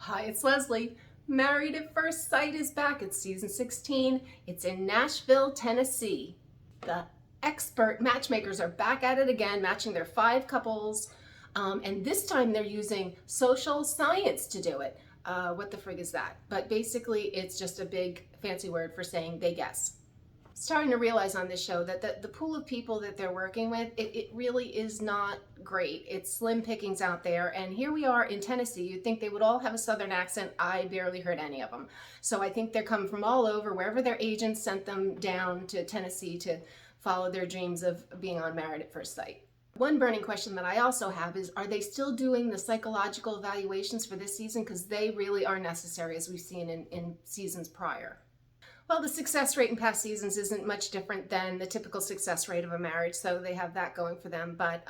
Hi, it's Leslie. Married at First Sight is back. It's season 16. It's in Nashville, Tennessee. The expert matchmakers are back at it again, matching their 5 couples. And this time they're using social science to do it. What the frig is that? But basically, it's just a big fancy word for saying they guess. Starting to realize on this show that the pool of people that they're working with, it really is not great. It's slim pickings out there. And here we are in Tennessee. You'd think they would all have a Southern accent. I barely heard any of them. So I think they're coming from all over, wherever their agents sent them down to Tennessee to follow their dreams of being on Married at First Sight. One burning question that I also have is, are they still doing the psychological evaluations for this season? Because they really are necessary, as we've seen in seasons prior. Well, the success rate in past seasons isn't much different than the typical success rate of a marriage, so they have that going for them. But,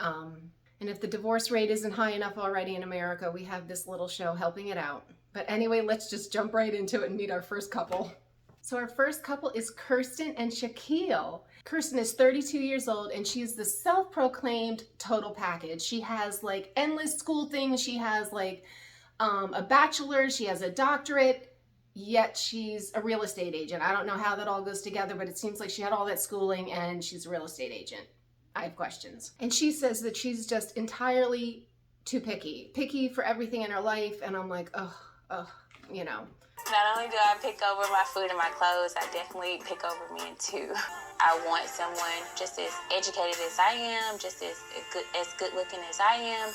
and if the divorce rate isn't high enough already in America, we have this little show helping it out. But anyway, let's just jump right into it and meet our first couple. So our first couple is Kirsten and Shaquille. Kirsten is 32 years old and she's the self-proclaimed total package. She has like endless school things. She has like a bachelor's, she has a doctorate. Yet she's a real estate agent. I don't know how that all goes together, but it seems like she had all that schooling and she's a real estate agent. I have questions. And she says that she's just entirely too picky. Picky for everything in her life. And I'm like, you know. Not only do I pick over my food and my clothes, I definitely pick over men too. I want someone just as educated as I am, just as good looking as I am.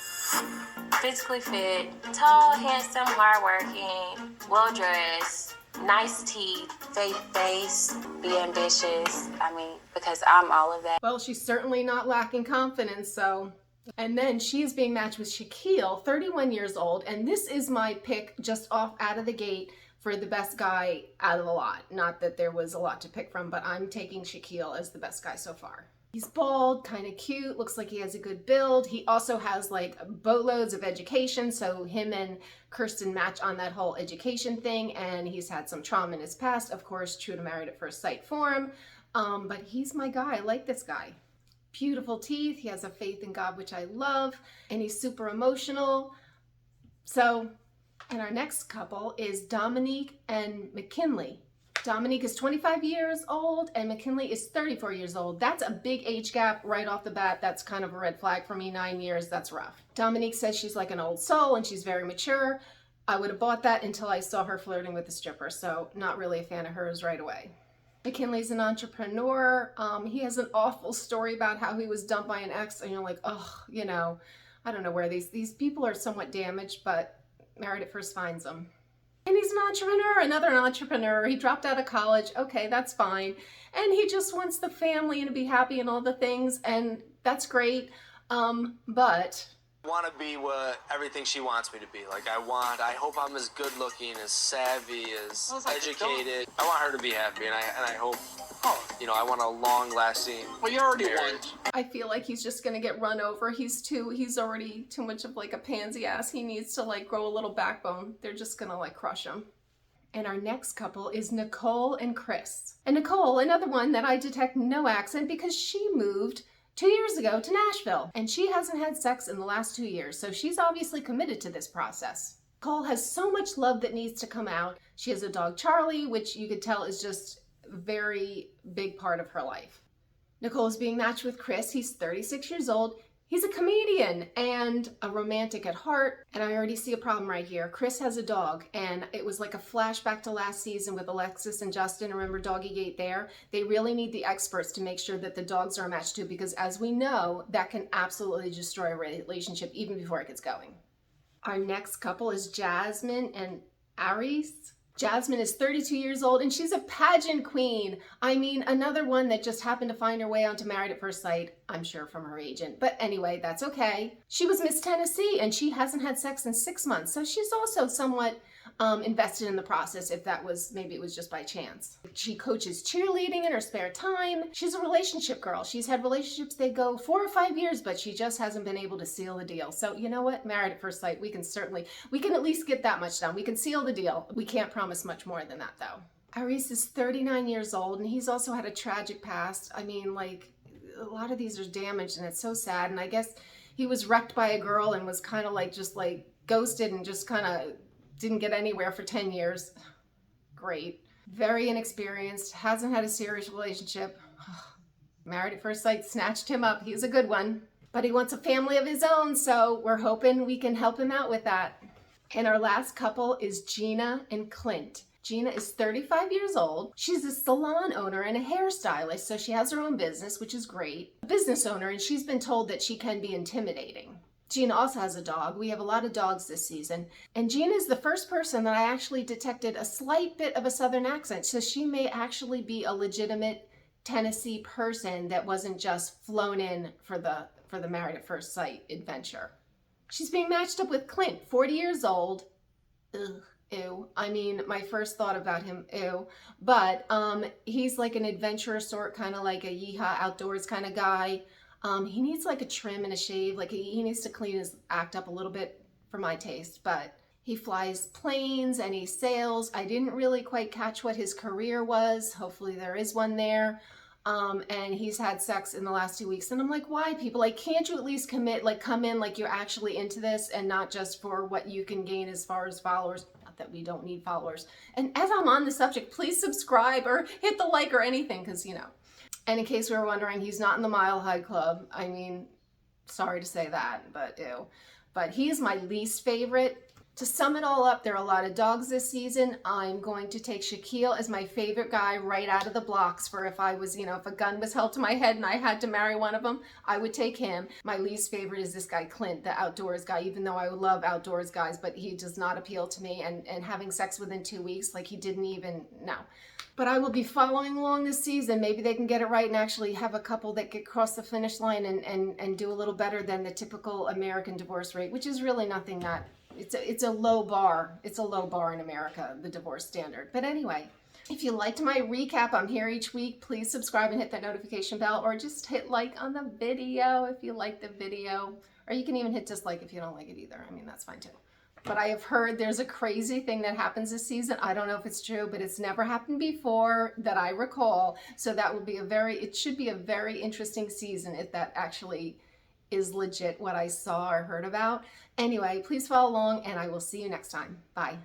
Physically fit, tall, handsome, hardworking, well-dressed, nice teeth, fake face, be ambitious. I mean, because I'm all of that. Well, she's certainly not lacking confidence, so. And then she is being matched with Shaquille, 31 years old, and this is my pick just off out of the gate for the best guy out of the lot. Not that there was a lot to pick from, but I'm taking Shaquille as the best guy so far. He's bald, kind of cute, looks like he has a good build. He also has like boatloads of education, so him and Kirsten match on that whole education thing, and he's had some trauma in his past, of course, true to Married at First Sight form, but he's my guy. I like this guy. Beautiful teeth, he has a faith in God, which I love, and he's super emotional. So, and our next couple is Dominique and McKinley. Dominique is 25 years old and McKinley is 34 years old. That's a big age gap right off the bat. That's kind of a red flag for me. 9 years, that's rough. Dominique says she's like an old soul and she's very mature. I would have bought that until I saw her flirting with a stripper, so not really a fan of hers right away. McKinley's an entrepreneur. He has an awful story about how he was dumped by an ex, and you're like, oh, you know, I don't know where these people are somewhat damaged, but Married at First finds them. And he's an entrepreneur, another entrepreneur. He dropped out of college. Okay, that's fine. And he just wants the family and to be happy and all the things, and that's great. But Want to be what everything she wants me to be. Like I hope I'm as good looking, as savvy, as educated. I want her to be happy, and I hope, I want a long lasting. Well, you already won. I feel like he's just gonna get run over. He's already too much of like a pansy ass. He needs to like grow a little backbone. They're just gonna like crush him. And our next couple is Nicole and Chris. And Nicole, another one that I detect no accent because she moved 2 years ago to Nashville, and she hasn't had sex in the last 2 years, so she's obviously committed to this process. Nicole has so much love that needs to come out. She has a dog, Charlie, which you could tell is just a very big part of her life. Nicole is being matched with Chris. He's 36 years old. He's a comedian and a romantic at heart, and I already see a problem right here. Chris has a dog, and it was like a flashback to last season with Alexis and Justin. Remember Doggygate there? They really need the experts to make sure that the dogs are a match too, because as we know, that can absolutely destroy a relationship even before it gets going. Our next couple is Jasmine and Aries. Jasmine is 32 years old and she's a pageant queen. I mean, another one that just happened to find her way onto Married at First Sight, I'm sure from her agent. But anyway, that's okay. She was Miss Tennessee and she hasn't had sex in 6 months. So she's also somewhat invested in the process, if maybe it was just by chance. She coaches cheerleading in her spare time. She's a relationship girl. She's had relationships that go 4 or 5 years, but she just hasn't been able to seal the deal. So you know what? Married at First Sight, we can at least get that much done. We can seal the deal. We can't promise much more than that though. Aries is 39 years old and he's also had a tragic past. I mean, like, a lot of these are damaged and it's so sad. And I guess he was wrecked by a girl and was kind of like just like ghosted and just kind of didn't get anywhere for 10 years. Great. Very inexperienced, hasn't had a serious relationship. Married at First Sight snatched him up. He's a good one. But he wants a family of his own, so we're hoping we can help him out with that. And our last couple is Gina and Clint. Gina is 35 years old. She's a salon owner and a hairstylist, so she has her own business, which is great. A business owner, and she's been told that she can be intimidating. Gina also has a dog. We have a lot of dogs this season. And Gina is the first person that I actually detected a slight bit of a Southern accent, so she may actually be a legitimate Tennessee person that wasn't just flown in for the Married at First Sight adventure. She's being matched up with Clint, 40 years old. Ugh. Ew. I mean, my first thought about him, ew. But he's like an adventurous sort, kind of like a yeehaw outdoors kind of guy. He needs like a trim and a shave. Like he needs to clean his act up a little bit for my taste. But he flies planes and he sails. I didn't really quite catch what his career was. Hopefully there is one there. And he's had sex in the last 2 weeks. And I'm like, why, people? Like, can't you at least commit, like come in like you're actually into this and not just for what you can gain as far as followers? That we don't need followers. And as I'm on the subject, please subscribe or hit the like or anything, because you know. And in case we were wondering, he's not in the Mile High Club. I mean, sorry to say that, but ew. But he is my least favorite. To sum it all up, there are a lot of dogs this season. I'm going to take Shaquille as my favorite guy right out of the blocks for if I was, if a gun was held to my head and I had to marry one of them, I would take him. My least favorite is this guy, Clint, the outdoors guy, even though I love outdoors guys, but he does not appeal to me. And having sex within 2 weeks, like he didn't even, no. But I will be following along this season. Maybe they can get it right and actually have a couple that get across the finish line and do a little better than the typical American divorce rate, which is really nothing that, it's a low bar. It's a low bar in America, the divorce standard. But anyway, if you liked my recap, I'm here each week. Please subscribe and hit that notification bell, or just hit like on the video if you like the video. Or you can even hit dislike if you don't like it either. I mean, that's fine too. But I have heard there's a crazy thing that happens this season. I don't know if it's true, but it's never happened before that I recall. So that would be it should be a very interesting season if that actually is legit what I saw or heard about. Anyway, please follow along and I will see you next time. Bye.